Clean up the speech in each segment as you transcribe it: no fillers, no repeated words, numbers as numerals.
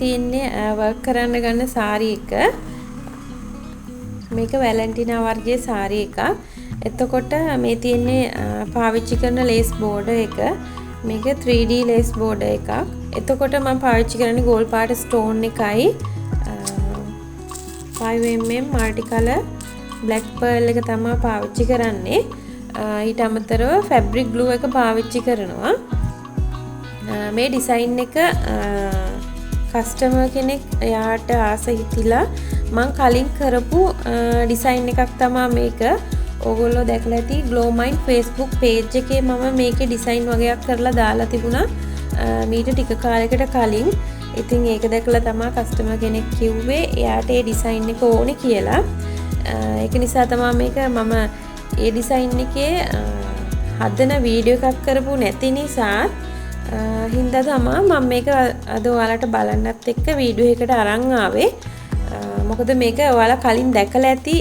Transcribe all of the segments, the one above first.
තියෙන්නේ වර්ක් කරන්න ගන්න සාරි එක. මේක වැලන්ටිනා වර්ගයේ සාරි එකක්. එතකොට මේ තියෙන්නේ පාවිච්චි කරන ලේස් බෝඩර් එක. මේක 3D ලේස් බෝඩර් එකක්. එතකොට මම පාවිච්චි කරන්නේ ගෝල්ඩ් පාට ස්ටෝන් එකයි 5mm multi color black pearl එක තමයි පාවිච්චි කරන්නේ. ඊට අමතරව fabric glue එක පාවිච්චි කරනවා. මේ ඩිසයින් එක කස්ටමර් කෙනෙක් එයාට ආස හිතිලා මම කලින් කරපු ඩිසයින් එකක් තමයි මේක. ඕගොල්ලෝ දැකලා ඇති Glow Mind Facebook page එකේ මම මේකේ ඩිසයින් වගේක් කරලා දාලා තිබුණා මීට ටික කාලයකට කලින්. ඉතින් ඒක දැකලා තමයි කස්ටමර් කෙනෙක් කිව්වේ එයාට ඒ ඩිසයින් එක ඕනේ කියලා. ඒක නිසා තමයි මේක මම ඒ ඩිසයින් එකේ හදන වීඩියෝ එකක් කරපු නැති නිසා හින්දා තමයි මම මේක අද ඔයාලට බලන්නත් එක්ක වීඩියෝ එකට අරන් ආවේ. මොකද මේක ඔයාලා කලින් දැකලා ඇති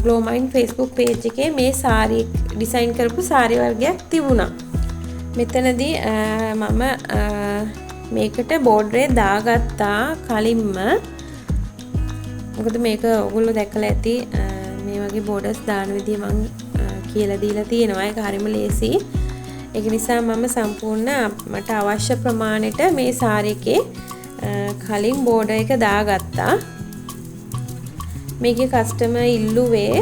Glow Mind Facebook page එකේ මේ සාරි ඩිසයින් කරපු සාරි වර්ගයක් තිබුණා. මෙතනදී මම මේකට බෝඩරේ දාගත්තා කලින්ම. මොකද මේක ඔයගොල්ලෝ දැකලා ඇති මේ වගේ බෝඩර්ස් දාන විදිය මම කියලා දීලා තියෙනවා. ඒක හරිම ලේසි. ඒක නිසා මම සම්පූර්ණ මට අවශ්‍ය ප්‍රමාණයට මේ සාරි එකේ කලින් බෝඩර් එක දාගත්තා. මේකේ කස්ටමර් ඉල්ලුවේ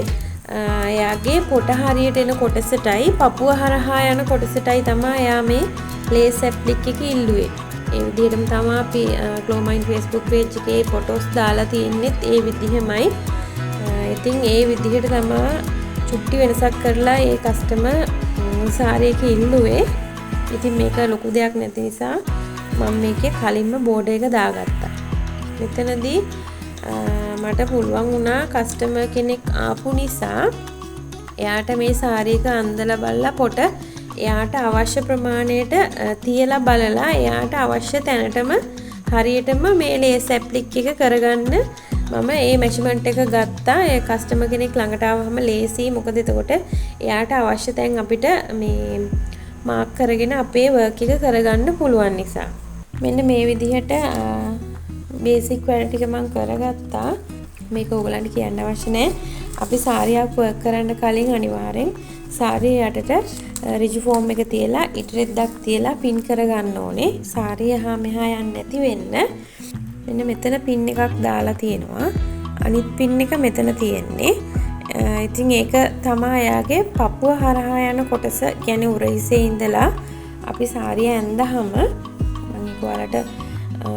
එයාගේ පොට හරියට එන කොටසටයි පපුව හරහා යන කොටසටයි තමයි එයා මේ ලේස් ඇප්ලික් එක ඉල්ලුවේ. ඒ විදිහටම තමයි අපි Glow Mind Facebook page එකේ ෆොටෝස් දාලා තියෙන්නේත් ඒ විදිහමයි. ඉතින් ඒ විදිහට තමයි චුට්ටි වෙනසක් කරලා ඒ කස්ටමර් සාරි එක ඉල්ලුවේ. ඉතින් මේක ලොකු දෙයක් නැති නිසා මම මේකේ කලින්ම බෝඩර් එක දාගත්තා. මෙතනදී මට පුළුවන් වුණා කස්ටමර් කෙනෙක් ආපු නිසා එයාට මේ සාරි එක අන්දලා බලලා පොට එයාට අවශ්‍ය ප්‍රමාණයට තියලා බලලා එයාට අවශ්‍ය තැනටම හරියටම මේ ලේස් ඇප්ලික් එක කරගන්න මම ඒ මෙෂර්මන්ට් එක ගත්තා. ඒ කස්ටමර් කෙනෙක් ළඟට ආවම ලේසි. මොකද එතකොට එයාට අවශ්‍ය තැන් අපිට මේ මාක් කරගෙන අපේ වර්ක් එක කරගන්න පුළුවන් නිසා. මෙන්න මේ විදිහට බේසික් වැඩ ටික මම කරගත්තා. මේක ඕගලන්ට කියන්න අවශ්‍ය නැහැ. අපි සාරියක් වර්ක් කරන්න කලින් අනිවාර්යෙන් සාරිය යටට රිජු ෆෝම් එක තියලා ඉටරෙද්දක් තියලා පින් කරගන්න ඕනේ. සාරිය එහා මෙහා යන්නේ නැති වෙන්න. මෙන්න මෙතන පින් එකක් දාලා තියෙනවා. අනිත් පින් එක මෙතන තියෙන්නේ. ඉතින් ඒක තමයි එයාගේ පපුව හරහා යන කොටස. කියන්නේ උරහිසේ ඉඳලා අපි සාරිය ඇඳහම මම ඔයාලට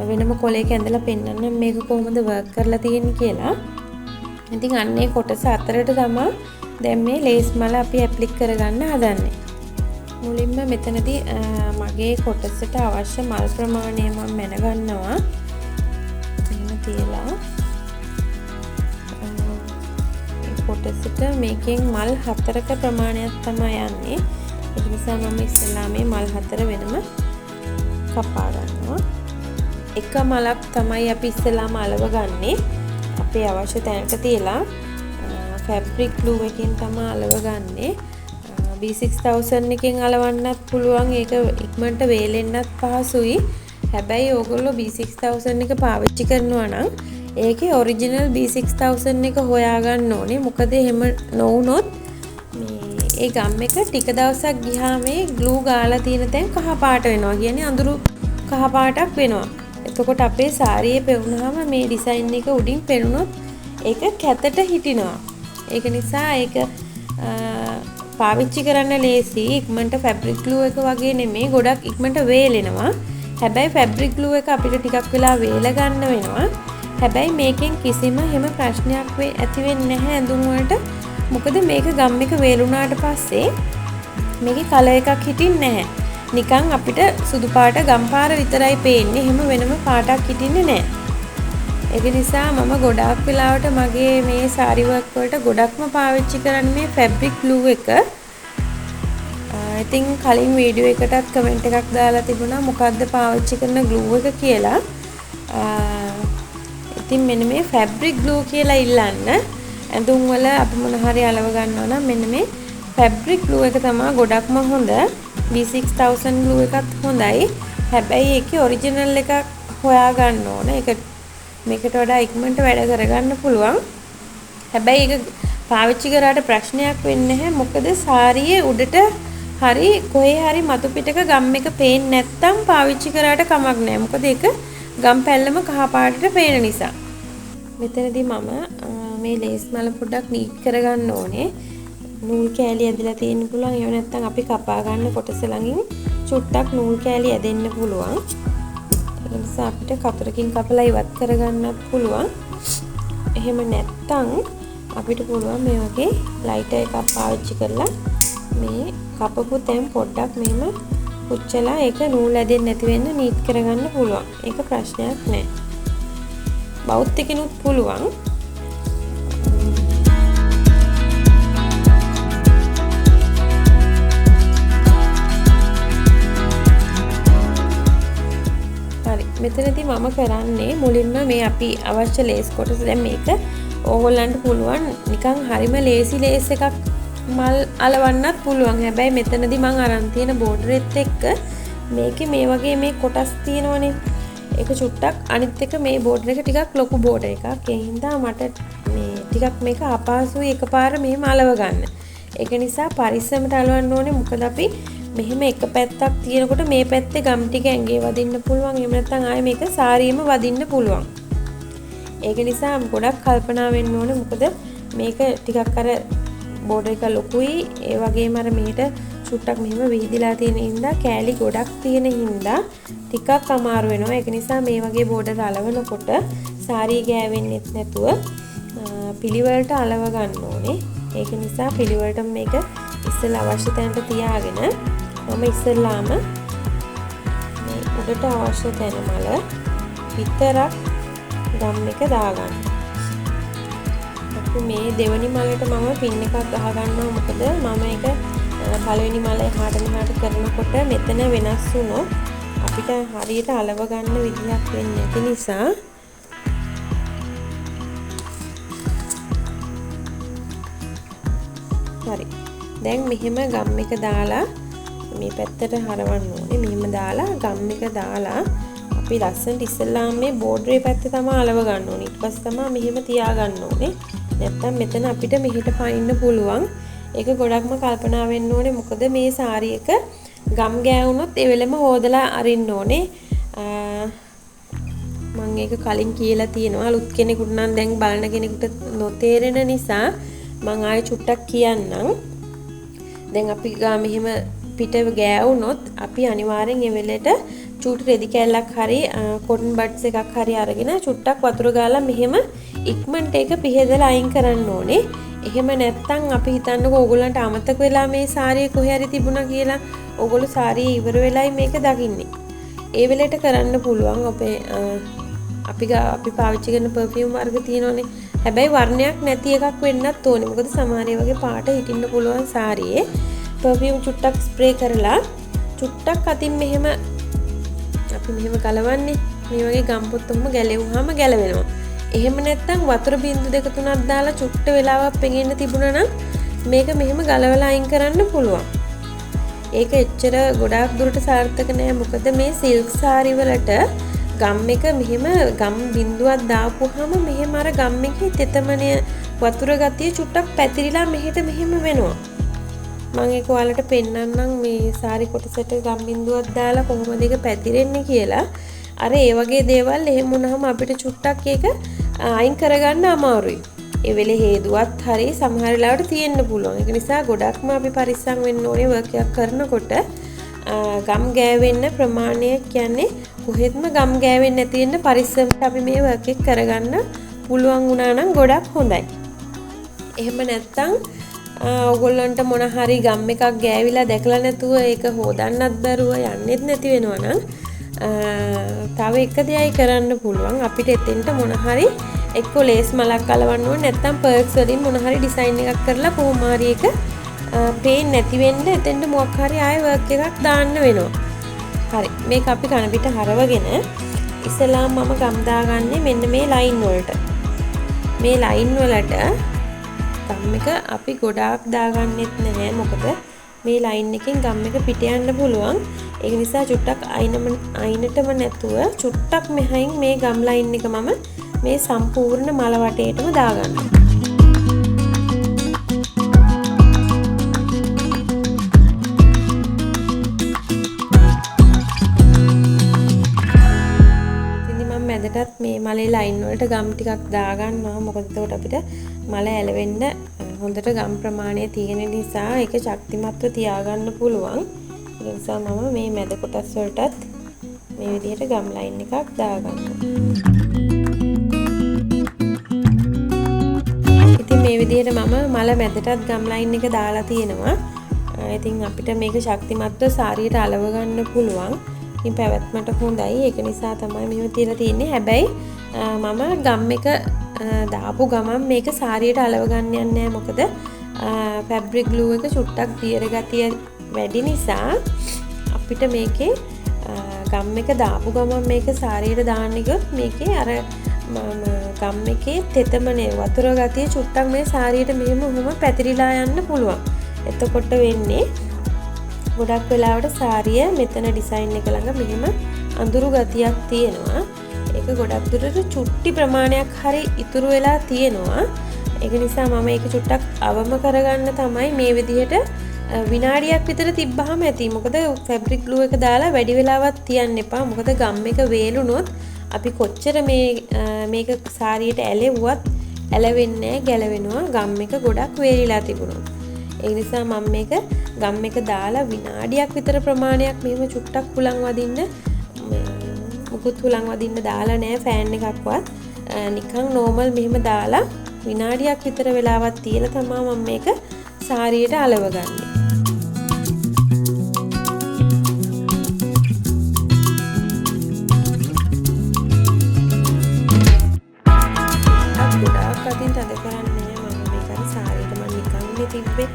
වෙනම කොලයක ඇඳලා පෙන්නන්න මේක කොහොමද වර්ක් කරලා තියෙන්නේ කියලා. ඉතින් අන්නේ කොටස අතරට තමයි දැන් මේ ලේස් මල අපි ඇප්ලික් කරගන්න හදන්නේ. මුලින්ම මෙතනදී මගේ කොටසට අවශ්‍ය මල් ප්‍රමාණය මම මැනගන්නවා. මෙන්න තියලා මේ කොටසට මේකෙන් මල් 4ක ප්‍රමාණයක් තමයි යන්නේ. ඒ නිසා මම ඉස්සෙල්ලා මේ මල් 4 වෙනම කපා ගන්නවා. එක මලක් තමයි අපි ඉස්සෙල්ලාම අලව ගන්නේ. අපේ අවශ්‍ය තැනට තියලා fabric glue එකෙන් තමයි අලව ගන්නේ. B6000 එකෙන් අලවන්නත් පුළුවන්. ඒක ඉක්මනට වේලෙන්නත් පහසුයි. හැබැයි ඕගොල්ලෝ B6000 එක පාවිච්චි කරනවා නම් ඒකේ ඔරිජිනල් B6000 එක හොයාගන්න ඕනේ. මොකද එහෙම නොවුනොත් මේ ඒ ගම් එක ටික දවසක් ගියාම මේ glue ගාලා තියෙන තැන් කහ පාට වෙනවා. කියන්නේ අඳුරු කහ පාටක් වෙනවා. එතකොට අපේ සාරියේ පෙවුනහම මේ ඩිසයින් එක උඩින් පෙනුනොත් ඒක කැතට හිටිනවා. ඒක නිසා ඒක පාවිච්චි කරන්න ලේසි. ඉක්මනට fabric glue එක වගේ නෙමෙයි. ගොඩක් ඉක්මනට වේලෙනවා. හැබැයි fabric glue එක අපිට ටිකක් වෙලා වේල ගන්න වෙනවා. හැබැයි මේකෙන් කිසිම හැම ප්‍රශ්නයක් ඇති වෙන්නේ නැහැ ඇඳුම් වලට. මොකද මේක ගම් එක වේලුණාට පස්සේ මේකේ කලර් එකක් හිටින්නේ නැහැ. නිකන් අපිට සුදු පාට ගම් පාර විතරයි පේන්නේ. එහෙම වෙනම පාටක් හිටින්නේ නැහැ. ඒක නිසා මම ගොඩාක් වෙලාවට මගේ මේ සාරි වර්ක් වලට ගොඩක්ම පාවිච්චි කරන්නේ මේ fabric glue එක. ඉතින් කලින් වීඩියෝ එකටත් කමෙන්ට් එකක් දාලා තිබුණා මොකක්ද පාවිච්චි කරන glue එක කියලා. ඉතින් මෙන්න මේ fabric glue කියලා ඉල්ලන්න. ඇඳුම් වල අපි මොන හරි අලව ගන්නවා නම් මෙන්න මේ fabric glue එක තමයි ගොඩක්ම හොඳ. B6000 glue එකත් හොඳයි. හැබැයි ඒකේ ඔරිජිනල් එකක් හොයා ගන්න ඕනේ. ඒක මේකට වඩා ඉක්මනට වැඩ කරගන්න පුළුවන්. හැබැයි ඒක පාවිච්චි කරාට ප්‍රශ්නයක් වෙන්නේ නැහැ. මොකද සාරියේ උඩට හරි කොහේ හරි මතු පිටක ගම් එක පේන්නේ නැත්තම් පාවිච්චි කරාට කමක් නැහැ. මොකද ඒක ගම් පැල්ලම කහ පාටට පේන නිසා. මෙතනදී මම මේ ලේස් මල පොඩ්ඩක් නීට් කරගන්න ඕනේ. නූල් කෑලි ඇදලා තියෙන්න පුළුවන්. ඒව නැත්තම් අපි කපා ගන්න කොටස ළඟින් චුට්ටක් නූල් කෑලි ඇදෙන්න පුළුවන්. ඒ නිසා අපිට කතරකින් කපලා ඉවත් කරගන්නත් පුළුවන්. එහෙම නැත්තම් අපිට පුළුවන් මේ වගේ ලයිටර් එකක් පාවිච්චි කරලා මේ කපපු තැන් පොඩ්ඩක් මෙහෙම පුච්චලා ඒක නූල් ඇදෙන්නේ නැති වෙන්න නීට් කරගන්න පුළුවන්. ඒක ප්‍රශ්නයක් නෑ. බෞත් එකකිනුත් පුළුවන්. හරි. මෙතනදී මම කරන්නේ මුලින්ම මේ අපි අවශ්‍ය ලේස් කොටස දැන් මේක ඕගොල්ලන්ට පුළුවන් නිකන් හරිම ලේසි ලේස් එකක් මල් අලවන්නත් පුළුවන්. හැබැයි මෙතනදී මම අරන් තියෙන බෝඩරෙත් එක්ක මේකේ මේ වගේ මේ කොටස් තියෙනවනේ. ඒක චුට්ටක් අනිත් එක මේ බෝඩර් එක ටිකක් ලොකු බෝඩර් එකක්. ඒ හින්දා මට මේ ටිකක් මේක අපහසුයි එකපාර මෙහෙම අලව ගන්න. ඒක නිසා පරිස්සමට අලවන්න ඕනේ. මොකද අපි මෙහෙම එක පැත්තක් තියෙනකොට මේ පැත්තේ ගම් ටික ඇඟේ වදින්න පුළුවන්. එහෙම නැත්නම් ආයේ මේක සාරියෙම වදින්න පුළුවන්. ඒක නිසා ගොඩක් කල්පනා වෙන්න ඕනේ. මොකද මේක ටිකක් අර බෝඩර් එක ලොකුයි. ඒ වගේම අර මෙහෙට චුට්ටක් මෙහෙම විහිදිලා තියෙන හින්දා කෑලි ගොඩක් තියෙන හින්දා ටිකක් අමාරු වෙනවා. ඒක නිසා මේ වගේ බෝඩර් අලවනකොට සාරිය ගෑවෙන්නෙත් නැතුව පිළිවෙලට අලව ගන්න ඕනේ. ඒක නිසා පිළිවෙලට මේක ඉස්සෙල්ලා අවශ්‍ය තැනට තියාගෙන මම ඉස්සෙල්ලාම මේ උඩට අවශ්‍ය තැන මල විතරක් ගම් එක දාගන්න. අපි මේ දෙවෙනි මලට මම පින් එකක් ගහ ගන්නවා. මොකද මම ඒක පළවෙනි මල එහාට මෙහාට කරනකොට මෙතන වෙනස් වුණොත් අපිට හරියට අලව ගන්න විදිහක් වෙන්නේ නැති නිසා හරි. දැන් මෙහෙම ගම් එක දාලා මේ පැත්තට හරවන්න ඕනේ. මෙහෙම දාලා ගම් එක දාලා අපි ලස්සනට ඉස්සෙල්ලාම මේ බෝඩරේ පැත්තේ තමයි අලව ගන්න ඕනේ. ඊට පස්සේ තමයි මෙහෙම තියා ගන්න ඕනේ. නැත්තම් මෙතන අපිට මෙහෙට පයින්න පුළුවන්. ඒක ගොඩක්ම කල්පනා වෙන්න ඕනේ. මොකද මේ සාරි එක ගම් ගෑවුනොත් ඒ වෙලෙම හොදලා අරින්න ඕනේ. මම ඒක කලින් කියලා තියෙනවා. අලුත් කෙනෙකුට නම් දැන් බලන කෙනෙකුට නොතේරෙන නිසා මම ආයෙ චුට්ටක් කියන්නම්. දැන් අපි මෙහෙම පිට ගෑවුනොත් අපි අනිවාර්යෙන් ඒ වෙලෙට චූටි රෙදි කෑල්ලක් හරි කොටන් බඩ්ස් එකක් හරි අරගෙන චුට්ටක් වතුර ගාලා මෙහෙම ඉක්මනට ඒක පිහදලා අයින් කරන්න ඕනේ. එහෙම නැත්නම් අපි හිතන්නකෝ ඕගොල්ලන්ට අමතක වෙලා මේ සාරිය කොහේ හරි තිබුණා කියලා. ඕගොල්ලෝ සාරිය ඉවර වෙලයි මේක දකින්නේ. ඒ වෙලෙට කරන්න පුළුවන් අපේ අපි පාවිච්චි කරන පර්ෆියුම් වර්ග තියෙනෝනේ. හැබැයි වර්ණයක් නැති එකක් වෙන්නත් ඕනේ. මොකද සමහර වගේ පාට හිටින්න පුළුවන් සාරියේ. පර්ෆියුම් චුට්ටක් ස්ප්‍රේ කරලා චුට්ටක් අතින් මෙහෙම අපි මෙහෙම ගලවන්නේ. මේ වගේ ගම්පොත් උඹ ගැලෙවුවාම ගැලවෙනවා. එහෙම නැත්නම් වතුර බින්දු දෙක තුනක් දාලා චුට්ට වෙලාවක් පෙඟෙන්න තිබුණා නම් මේක මෙහෙම ගලවලා අයින් කරන්න පුළුවන්. ඒක එච්චර ගොඩාක් දුරට සාර්ථක නෑ. මොකද මේ සිල්ක් සාරි වලට ගම් එක මෙහෙම ගම් බින්දුවක් දාපුවාම මෙහෙම අර ගම් එකේ තෙතමනය වතුර ගතිය චුට්ටක් පැතිරිලා මෙහෙට මෙහෙම වෙනවා. මම ඒක ඔයාලට පෙන්නන්නම් මේ සාරි කොටසට ගම් බින්දුවක් දාලා කොහොමද ඒක පැතිරෙන්නේ කියලා. අර ඒ වගේ දේවල් එහෙම වුණාම අපිට චුට්ටක් ඒක අයින් කරගන්න අමාරුයි. ඒ වෙලේ හේදුවත් හරි සමහර වෙලාවට තියෙන්න පුළුවන්. ඒක නිසා ගොඩක්ම අපි පරිස්සම් වෙන්න ඕනේ වර්ක් එකක් කරනකොට. ගම් ගෑවෙන්න ප්‍රමාණය කියන්නේ කොහෙත්ම ගම් ගෑවෙන්නේ නැති වෙන්න පරිස්සමට අපි මේ වර්ක් එක කරගන්න පුළුවන් වුණා නම් ගොඩක් හොඳයි. එහෙම නැත්තම් ඔයගොල්ලන්ට මොන හරි ගම් එකක් ගෑවිලා දැකලා නැතුව ඒක හොදන්නත් බැරුව යන්නෙත් නැති වෙනවා නම් තව එක දෙයයි කරන්න පුළුවන්. අපිට එතෙන්ට මොන හරි එක්ක ලේස් මලක් අලවන්න ඕනේ නැත්නම් පර්ල්ස් වලින් මොන හරි ඩිසයින් එකක් කරලා කොහොම හරි එක පේන්නේ නැති වෙන්න එතෙන්ට මොකක් හරි ආයෙ වර්ක් එකක් දාන්න වෙනවා. හරි. මේක අපි කන පිට හරවගෙන ඉස්සෙල්ලාම මම ගම් දාගන්නේ මෙන්න මේ ලයින් වලට. මේ ලයින් වලට ගම් එක අපි ගොඩාක් දාගන්නෙත් නැහැ. මොකද මේ ලයින් එකෙන් ගම් එක පිට යන්න පුළුවන්. ඒක නිසා චුට්ටක් අයිනටම නැතුව චුට්ටක් මෙහයින් මේ ගම් ලයින් එක මම මේ සම්පූර්ණ මල වටේටම දාගන්න. මැදටත් මේ මලේ ලයින් වලට ගම් ටිකක් දාගන්නවා. මොකද එතකොට අපිට මල ඇලවෙන්න හොඳට ගම් ප්‍රමාණය තියෙන නිසා ඒක ශක්තිමත්ව තියාගන්න පුළුවන්. ඒ නිසා මම මේ මැද කොටස් වලටත් මේ විදිහට ගම් ලයින් එකක් දාගන්නවා. ඉතින් මේ විදිහට මම මල මැදටත් ගම් ලයින් එක දාලා තියෙනවා. ඉතින් අපිට මේක ශක්තිමත්ව සාරියට අලව ගන්න පුළුවන්. ඉතින් පැවැත්මට හොඳයි. ඒක නිසා තමයි මෙහෙම තියලා තියෙන්නේ. හැබැයි මම ගම් එක දාපු ගමන් මේක සාරියට අලව ගන්න යන්නේ නැහැ. මොකද ෆැබ්‍රික් ග්ලූ එක චුට්ටක් දියර ගතිය වැඩි නිසා අපිට මේකේ ගම් එක දාපු ගමන් මේක සාරියට දාන්න ගියොත් මේකේ අර ගම් එකේ තෙතමනේ වතුර ගතිය චුට්ටක් මේ සාරියට මෙහෙම ඔහොම පැතිරිලා යන්න පුළුවන්. එතකොට වෙන්නේ ගොඩක් වෙලාවට සාරිය මෙතන ඩිසයින් එක ළඟ මෙහෙම අඳුරු ගතියක් තියෙනවා. ඒක ගොඩක් දුරට චුට්ටි ප්‍රමාණයක් හරි ඉතුරු වෙලා තියෙනවා. ඒක නිසා මම ඒක චුට්ටක් අවම කරගන්න තමයි මේ විදිහට විනාඩියක් විතර තිබ්බහම ඇති. මොකද ෆැබ්‍රික් ග්ලූ එක දාලා වැඩි වෙලාවක් තියන්න එපා. මොකද ගම් එක වේලුනොත් අපි කොච්චර මේක සාරියට ඇලෙව්වත් ඇලවෙන්නේ නැහැ, ගැලවෙනවා. ගම් එක ගොඩක් වේලිලා තිබුණොත්. ඒ නිසා මම මේක ගම් එක දාලා විනාඩියක් විතර ප්‍රමාණයක් මෙහෙම චුට්ටක් හුලං වදින්න මුකුත් හුලං වදින්න දාලා නැහැ ෆෑන් එකක්වත්. නිකන් නෝමල් මෙහෙම දාලා විනාඩියක් විතර වෙලාවක් තියලා තමයි මම මේක සාරියට අලවගන්නේ. ගොඩාක් අතින් තද කරන්නේ මම මේක සාරියට මම නිකන් තිබ්බේ.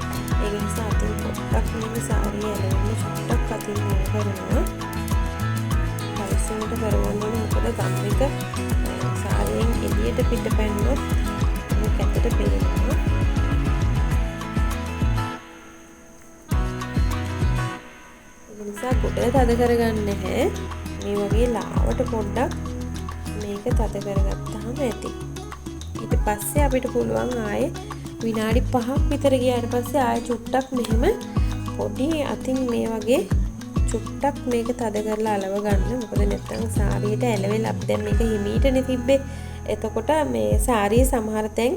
ඒ නිසා අතින් පොඩ්ඩක් මේ සාරිය ඇලවෙන්න චුට්ටක් අතින් මේ කරනවා. පරිස්සමට කරවන්න ඕනේ. මොකද ගම් එක සාරියෙන් එළියට පිට පැන්නොත් මේක ඇත්තට පේනවා. ඒ නිසා ගොඩ තද කරගන්න නැහැ. මේ වගේ ලාවට පොඩ්ඩක් මේක තද කරගත්තාම ඇති. ඊට පස්සේ අපිට පුළුවන් ආයේ විනාඩි 5ක් විතර ගියාට පස්සේ ආයෙ චුට්ටක් මෙහෙම පොඩි අතින් මේ වගේ චුට්ටක් මේක තද කරලා අලව ගන්න. මොකද නැත්තම් සාරියට ඇලවෙලා අපි දැන් මේක හිමීටනේ තිබ්බේ. එතකොට මේ සාරියේ සමහර තැන්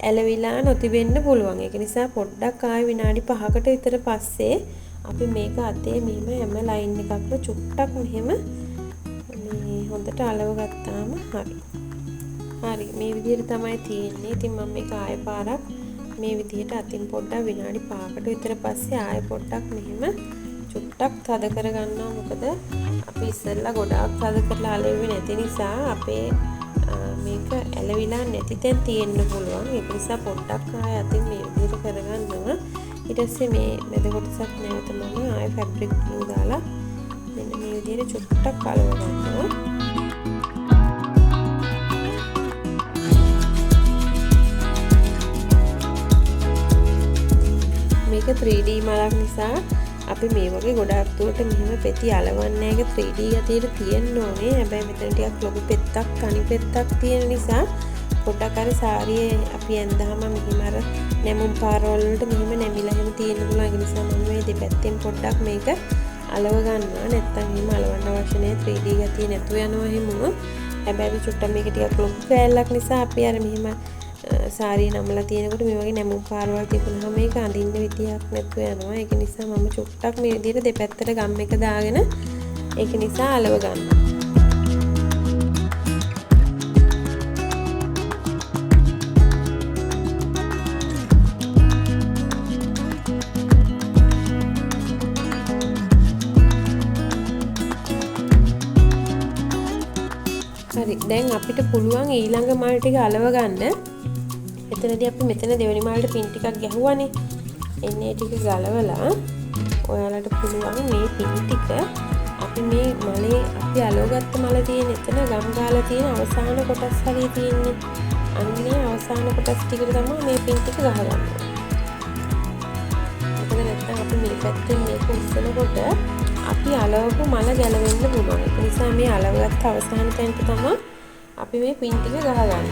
ඇලවිලා නොතිබෙන්න පුළුවන්. ඒක නිසා පොඩ්ඩක් ආයෙ විනාඩි 5කට විතර පස්සේ අපි මේක අතේ මෙහෙම හැම ලයින් එකක්ම චුට්ටක් මෙහෙම මේ හොඳට අලව ගත්තාම හරි. හරි මේ විදිහට තමයි තියෙන්නේ. ඉතින් මම මේක ආයෙ පාරක් මේ විදිහට අතින් පොඩ්ඩක් විනාඩි 5කට විතර පස්සේ ආයෙ පොඩ්ඩක් මෙහෙම චුට්ටක් තද කරගන්නවා. මොකද අපි ඉස්සෙල්ලා ගොඩාක් තද කරලා අලෙව්වේ නැති නිසා අපේ මේක ඇලවිලා නැති තැන් තියෙන්න පුළුවන්. ඒක නිසා පොඩ්ඩක් ආයෙ අතින් මේ විදිහට කරගන්නවා. ඊට පස්සේ මේ මැද කොටසක් නැවත මම ආයෙ ෆැබ්‍රික් ග්ලූ දාලා මෙන්න මේ විදිහට චුට්ටක් අලව ගන්නවා. මේක 3D මලක් නිසා අපි මේ වගේ ගොඩක් දුරට මෙහෙම පෙති අලවන්නේ. ඒක 3D ගතියට තියෙන්න ඕනේ. හැබැයි මෙතන ටිකක් ලොකු පෙත්තක් තනි පෙත්තක් තියෙන නිසා පොඩ්ඩක් අර සාරියේ අපි ඇඳාම මෙහිම අර නැමුම් පාරවල් වලට මෙහෙම නැමිලා එහෙම තියෙන්න පුළුවන්. ඒ නිසා මම මේ දෙපැත්තෙන් පොඩ්ඩක් මේක අලව ගන්නවා. නැත්තම් එහෙම අලවන්න අවශ්‍ය නැහැ. 3D ගතිය නැතුව යනවා එහෙම වුණොත්. හැබැයි චුට්ටක් මේක ටිකක් ලොකු කෑල්ලක් නිසා අපි අර මෙහෙම සාරිය නමලා තියෙනකොට මේ වගේ නැමුම් පාරවල් තිබුණාම මේක අඳින්න විදියක් නැතුව යනවා. ඒක නිසා මම චුට්ටක් මේ විදිහට දෙපැත්තට ගම් එක දාගෙන ඒක නිසා අලව ගන්නවා. හරි දැන් අපිට පුළුවන් ඊළඟ මල් ටික අලව ගන්න. එතනදී අපි මෙතන දෙවෙනි මාළට පින් ටිකක් ගැහුවානේ. එන්නේ ටික ගලවලා ඔයාලට පුළුවන් මේ පින් ටික අපි මේ මලේ අපි අලවගත්ත මල තියෙන එතන ගම් ගාලා තියෙන අවසාන කොටස් හරිය තියෙන්නේ. අන්නේ අවසාන කොටස් ටිකට තමයි මේ පින් ටික ගහගන්න. මොකද නැත්නම් අපි මේ පැත්තෙන් මේක උස්සනකොට අපි අලවපු මල ගැලවෙන්න පුළුවන්. ඒ නිසා මේ අලවගත්ත අවසාන තැනට තමයි අපි මේ පින් ටික ගහගන්න.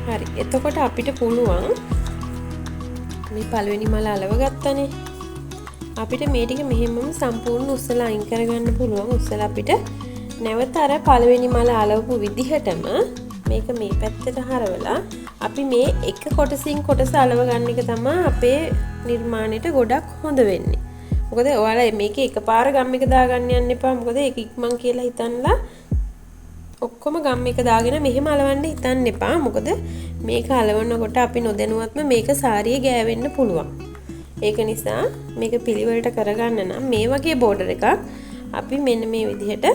හරි. එතකොට අපිට පුළුවන් මේ පළවෙනි මල අලව ගත්තනේ. අපිට මේ ටික මෙහෙමම සම්පූර්ණ උස්සලා අයින් කරගන්න පුළුවන්. උස්සලා අපිට නැවත අර පළවෙනි මල අලවපු විදිහටම මේක මේ පැත්තට හරවලා අපි මේ එක කොටසින් කොටස අලව ගන්න එක තමයි අපේ නිර්මාණයට ගොඩක් හොඳ වෙන්නේ. මොකද ඔයාලා මේක එකපාර ගම් එක දාගන්න යන්න එපා. මොකද ඒක ඉක්මන් කියලා හිතන්නලා ඔක්කොම ගම් එක දාගෙන මෙහෙම අලවන්න හිතන්න එපා. මොකද මේක අලවනකොට අපි නොදැනුවත්ම මේක සාරිය ගෑවෙන්න පුළුවන්. ඒක නිසා මේක පිළිවෙලට කරගන්න නම් මේ වගේ බෝඩර් එකක් අපි මෙන්න මේ විදිහට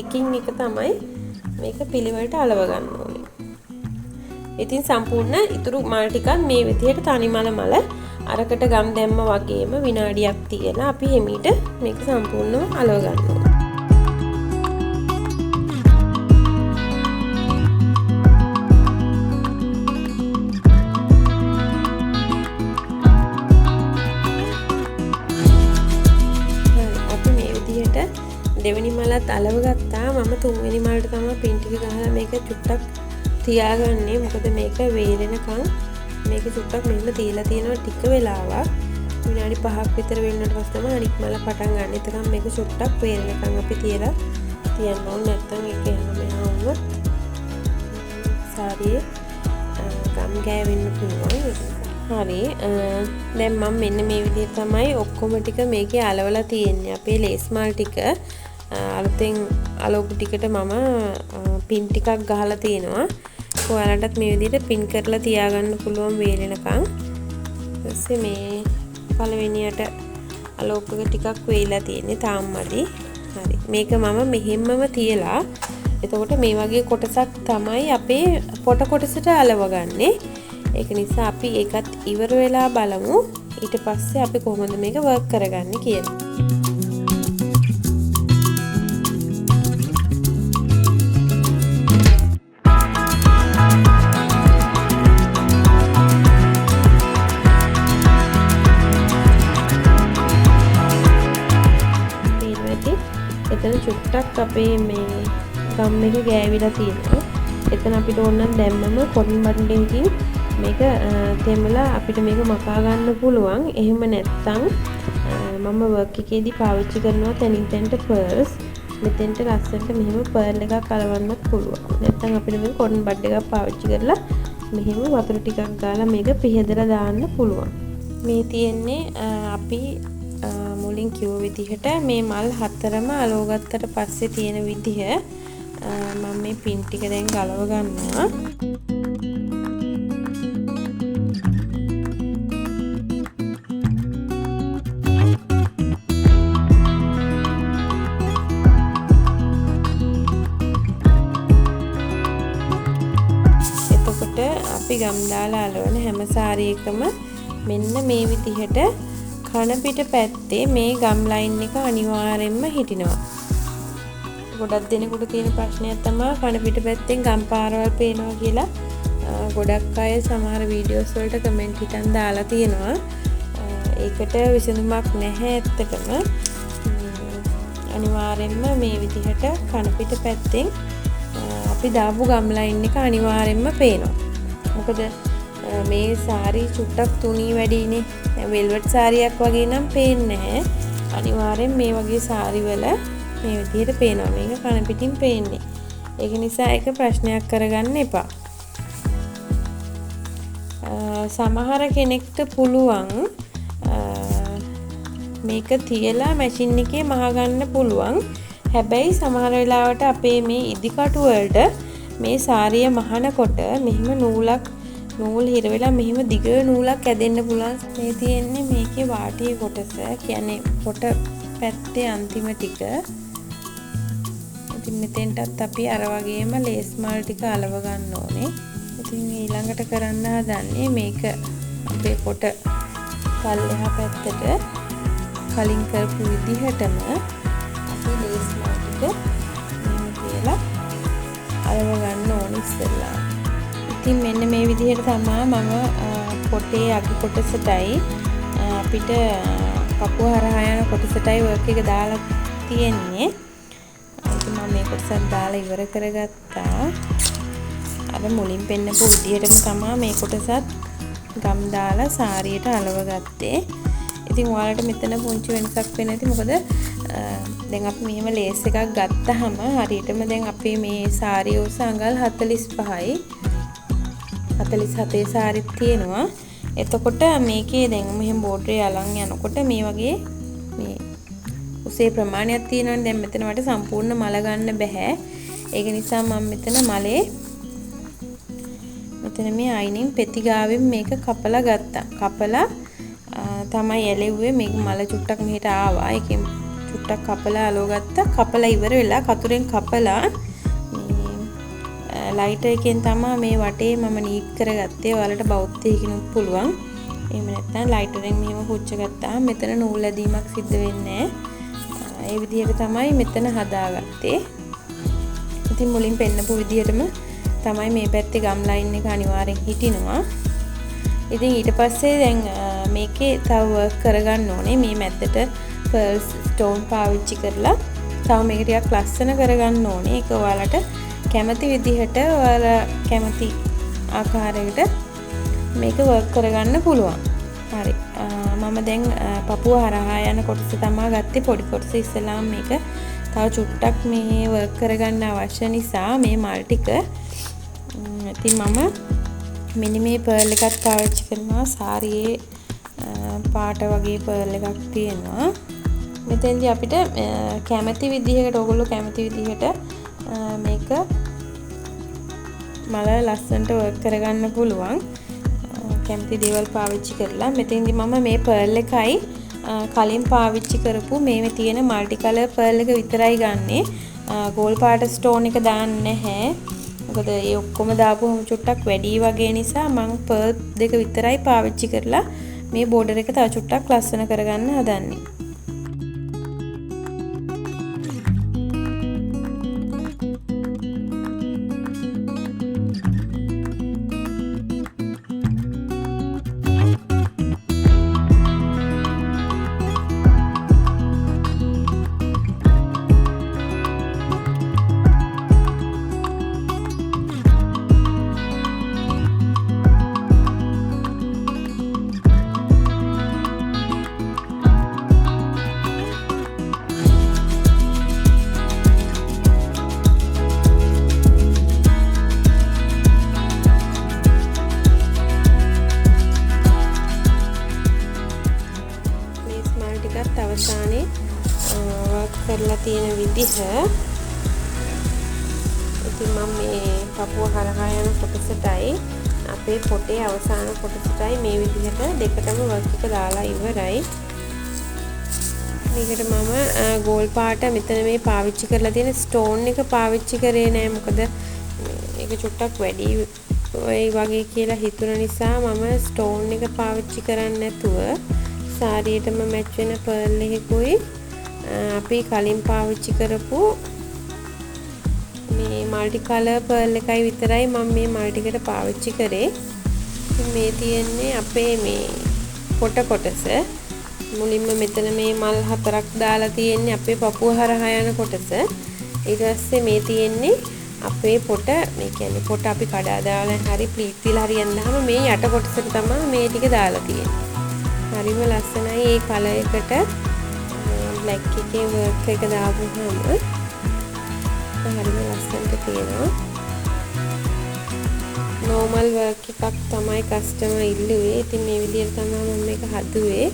එකින් එක තමයි මේක පිළිවෙලට අලව ගන්න ඕනේ. ඉතින් සම්පූර්ණ ඉතුරු මල් ටිකත් මේ විදිහට තනි මල අරකට ගම් දැම්ම වගේම විනාඩියක් තියලා අපි හිමීට මේක සම්පූර්ණව අලව ගන්න ඕනේ. දෙවෙනි මලත් අලව ගත්තා. මම තුන්වෙනි මලට තමයි පින් ටික ගහලා මේක චුට්ටක් තියාගන්නේ. මොකද මේක වේලෙනකන් මේක චුට්ටක් මෙන්න තියලා තියෙනවා ටික වෙලාවක්. විනාඩි 5ක් විතර වෙනකොට පස්සේ තමයි අනිත් මල පටන් ගන්න. එතකන් මේක චුට්ටක් වේලෙනකන් අපි තියලා තියන්න ඕනේ. නැත්නම් ඒක යනවා වුණොත් සාරියේ ගම් ගෑවෙන්න පුළුවන්. හරි. දැන් මම මෙන්න මේ විදිහට තමයි ඔක්කොම ටික මේකේ අලවලා තියෙන්නේ. අපේ ලේස් මල් ටික අලුතෙන් අලවපු ටිකට මම පින් ටිකක් ගහලා තියෙනවා. ඔයාලටත් මේ විදිහට පින් කරලා තියාගන්න පුළුවන් වේලෙනකන්. ඊපස්සේ මේ පළවෙනියට අලවපු ටිකක් වේලා තියෙන්නේ තාම මදි. හරි. මේක මම මෙහෙම්මම තියලා එතකොට මේ වගේ කොටසක් තමයි අපේ පොට කොටසට අලවගන්නේ. ඒක නිසා අපි ඒකත් ඉවර වෙලා බලමු. ඊට පස්සේ අපි කොහොමද මේක වර්ක් කරගන්නේ කියලා. එතන චුට්ටක් අපේ මේ ගම් එක ගෑවිලා තියෙනවා. එතන අපිට ඕන නම් දැම්මම කොටන් බට්ටකින් මේක තෙමලා අපිට මේක මකා ගන්න පුළුවන්. එහෙම නැත්නම් මම වර්ක් එකේදී පාවිච්චි කරනවා තනින් තැනට පර්ල්ස්. මෙතෙන්ට ලස්සනට මෙහෙම පර්ල් එකක් අලවන්නත් පුළුවන්. නැත්නම් අපිට මේක කොටන් බඩ් එකක් පාවිච්චි කරලා මෙහෙම වතුර ටිකක් ගාලා මේක පිහදලා දාන්න පුළුවන්. මේ තියෙන්නේ අපි මුලින් කිව්ව විදිහට මේ මල් හතරම අලව ගත්තට පස්සේ තියෙන විදිහ. මම මේ පින් ටික දැන් ගලව ගන්නවා. එතකොට අපි ගම් දාලා අලවන හැම සාරියකම මෙන්න මේ විදිහට කන පිට පැත්තේ මේ ගම් ලයින් එක අනිවාර්යෙන්ම හිටිනවා. ගොඩක් දෙනෙකුට තියෙන ප්‍රශ්නයක් තමයි කන පිට පැත්තෙන් ගම් පාරවල් පේනවා කියලා. ගොඩක් අය සමහර වීඩියෝස් වලට කමෙන්ට් හිටන් දාලා තියෙනවා. ඒකට විසඳුමක් නැහැ ඇත්තටම. අනිවාර්යෙන්ම මේ විදිහට කන පිට පැත්තෙන් අපි දාපු ගම් ලයින් එක අනිවාර්යෙන්ම පේනවා. මොකද මේ සාරි චුට්ටක් තුනී වැඩිනේ. දැන් වෙල්වෙට් සාරියක් වගේ නම් පේන්නේ නැහැ. අනිවාර්යෙන් මේ වගේ සාරි වල මේ විදිහට පේනවා. මේක කන පිටින් පේන්නේ. ඒක නිසා ඒක ප්‍රශ්නයක් කරගන්න එපා. සමහර කෙනෙක්ට පුළුවන් මේක තියලා මැෂින් එකේ මහගන්න පුළුවන්. හැබැයි සමහර වෙලාවට අපේ මේ ඉදිකටු වලට මේ සාරිය මහනකොට මෙහිම නූල් හිර වෙලා මෙහිම දිග නූලක් ඇදෙන්න පුළුවන්. මේ තියෙන්නේ මේකේ වාටියේ කොටස. කියන්නේ පොට පැත්තේ අන්තිම ටික. ඉතින් මෙතෙන්ටත් අපි අර වගේම ලේස් මල් ටික අලව ගන්න ඕනේ. ඉතින් ඊළඟට කරන්න හදන්නේ මේක අපේ පොට පල්ලෙහා පැත්තට කලින් කරපු විදිහටම අපි ලේස් මල් ටික මෙහෙම කියලා අලව ගන්න ඕනේ ඉස්සෙල්ලා. ඉතින් මෙන්න මේ විදිහට තමයි මම පොටේ අග කොටසටයි අපිට පපුව හරහා යන කොටසටයි වර්ක් එක දාලා තියෙන්නේ. ඉතින් මම මේ කොටසත් දාලා ඉවර කරගත්තා. අර මුලින් පෙන්නපු විදිහටම තමයි මේ කොටසත් ගම් දාලා සාරියට අලව ගත්තේ. ඉතින් ඔයාලට මෙතන පුංචි වෙනසක් වෙන්න ඇති. මොකද දැන් අපි මෙහෙම ලේස් එකක් ගත්තාම හරියටම දැන් අපේ මේ සාරිය උස අඟල් 45යි 47 සාරිත් තියෙනවා. එතකොට මේකේ දැන් මෙහෙම බෝඩරේ අලන් යනකොට මේ වගේ මේ උසේ ප්‍රමාණයක් තියෙනවනේ. දැන් මෙතන වට සම්පූර්ණ මල ගන්න බෑ. ඒක නිසා මම මෙතන මලේ මෙතන මේ අයිනින් පෙති ගාවෙන් මේක කපලා ගත්තා. කපලා තමයි ඇලෙව්වේ. මේක මල චුට්ටක් මෙහෙට ආවා. ඒකෙන් චුට්ටක් කපලා අලව ගත්තා. කපලා ඉවර වෙලා කතුරෙන් කපලා මේ ලයිටර් එකෙන් තමයි මේ වටේ මම නීට් කරගත්තේ. ඔයාලට බෞද්ධයකිනුත් පුළුවන්. එහෙම නැත්නම් ලයිටරෙන් මෙහෙම පුච්ච ගත්තාම මෙතන නූල් ඇදීමක් සිද්ධ වෙන්නේ නැහැ. ඒ විදිහට තමයි මෙතන හදාගත්තේ. ඉතින් මුලින් පෙන්නපු විදිහටම තමයි මේ පැත්තේ ගම් ලයින් එක අනිවාර්යෙන් හිටිනවා. ඉතින් ඊට පස්සේ දැන් මේකේ තව වර්ක් කරගන්න ඕනේ. මේ මැද්දට pearls stone පාවිච්චි කරලා තව මේක ටිකක් ලස්සන කරගන්න ඕනේ. ඒක ඔයාලට කැමති විදිහට ඔයාලා කැමති ආකාරයකට මේක වර්ක් කරගන්න පුළුවන්. හරි. මම දැන් පපුව හරහා යන කොටස තමයි ගත්තේ. පොඩි කොටස ඉස්සලාම මේක තව චුට්ටක් මේ වර්ක් කරගන්න අවශ්‍ය නිසා මේ මල් ටික ඉතින් මම මෙන්න මේ පර්ල් එකක් පාවිච්චි කරනවා. සාරියේ පාට වගේ පර්ල් එකක් තියෙනවා. මෙතෙන්දී අපිට කැමති විදිහකට ඔයගොල්ලෝ කැමති විදිහට මේක මල ලස්සනට වර්ක් කරගන්න පුළුවන්. කැමති දේවල් පාවිච්චි කරලා මෙතෙන්දී මම මේ පර්ල් එකයි කලින් පාවිච්චි කරපු මේ තියෙන মালටි කලර් පර්ල් එක විතරයි ගන්නෙ. ගෝල් පාට ස්ටෝන් එක දාන්නේ නැහැ. මොකද ඒ ඔක්කොම දාපුවම චුට්ටක් වැඩි වගේ නිසා මම පර්ල් දෙක විතරයි පාවිච්චි කරලා මේ බෝඩර් එක තව චුට්ටක් ලස්සන කරගන්න හදන්නේ. අවසානයේ වර්ක් කරලා තියෙන විදිහ. ඉතින් මම මේ පපුව හරහා යන කොටසටයි අපේ පොටේ අවසාන කොටසටයි මේ විදිහට දෙකටම වර්ක් එක දාලා ඉවරයි. මේකට මම ගෝල් පාට මෙතන මේ පාවිච්චි කරලා තියෙන ස්ටෝන් එක පාවිච්චි කරේ නෑ. මොකද ඒක චුට්ටක් වැඩි වගේ කියලා හිතුන නිසා මම ස්ටෝන් එක පාවිච්චි කරන්නේ නැතුව සාරියටම මැච් වෙන පර්ල් එකකුයි අපි කලින් පාවිච්චි කරපු මේ মালටි කලර් පර්ල් එකයි විතරයි මම මේ මල්ටිකට පාවිච්චි කරේ. මේ තියෙන්නේ අපේ මේ පොට කොටස. මුලින්ම මෙතන මේ මල් හතරක් දාලා තියෙන්නේ අපේ පපුව හරහා යන කොටස. ඊට පස්සේ මේ තියෙන්නේ අපේ පොට. මේ කියන්නේ පොට අපි කඩා දාලා හරි ප්ලීට් තියලා හරි යන්නාම මේ යට කොටසට තමයි මේ ටික දාලා තියෙන්නේ. හරිම ලස්සනයි. ඒ කලර් එකට බ්ලැක් එකේ වර්ක් එක දාපුවාම හරිම ලස්සනට තියෙනවා. normal work එකක් තමයි කස්ටමර් ඉල්ලුවේ. ඉතින් මේ විදිහට තමයි මම මේක හදුවේ.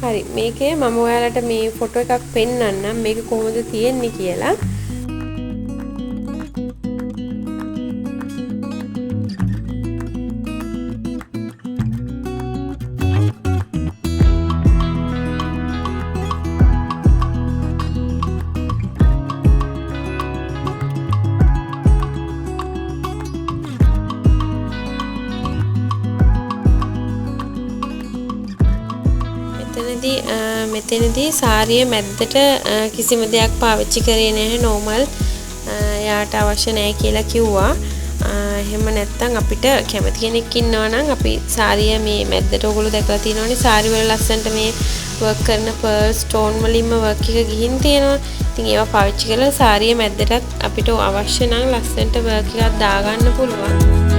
හරි. මේකේ මම ඔයාලට මේ ෆොටෝ එකක් පෙන්නන්නම් මේක කොහොමද තියෙන්නේ කියලා. මෙතනදී සාරිය මැද්දට කිසිම දෙයක් පාවිච්චි කරේ නැහැ. normal යාට අවශ්‍ය නැහැ කියලා කිව්වා. එහෙම නැත්නම් අපිට කැමති කෙනෙක් ඉන්නවා නම් අපි සාරිය මේ මැද්දට ඔයගොල්ලෝ දැකලා තියෙනවනේ සාරි වල ලස්සනට මේ වර්ක් කරන pearl stone වලින්ම වර්ක් එක ගිහින් තියෙනවා. ඉතින් ඒවා පාවිච්චි කරලා සාරිය මැද්දටත් අපිට අවශ්‍ය නම් ලස්සනට වර්ක් එකක් දාගන්න පුළුවන්.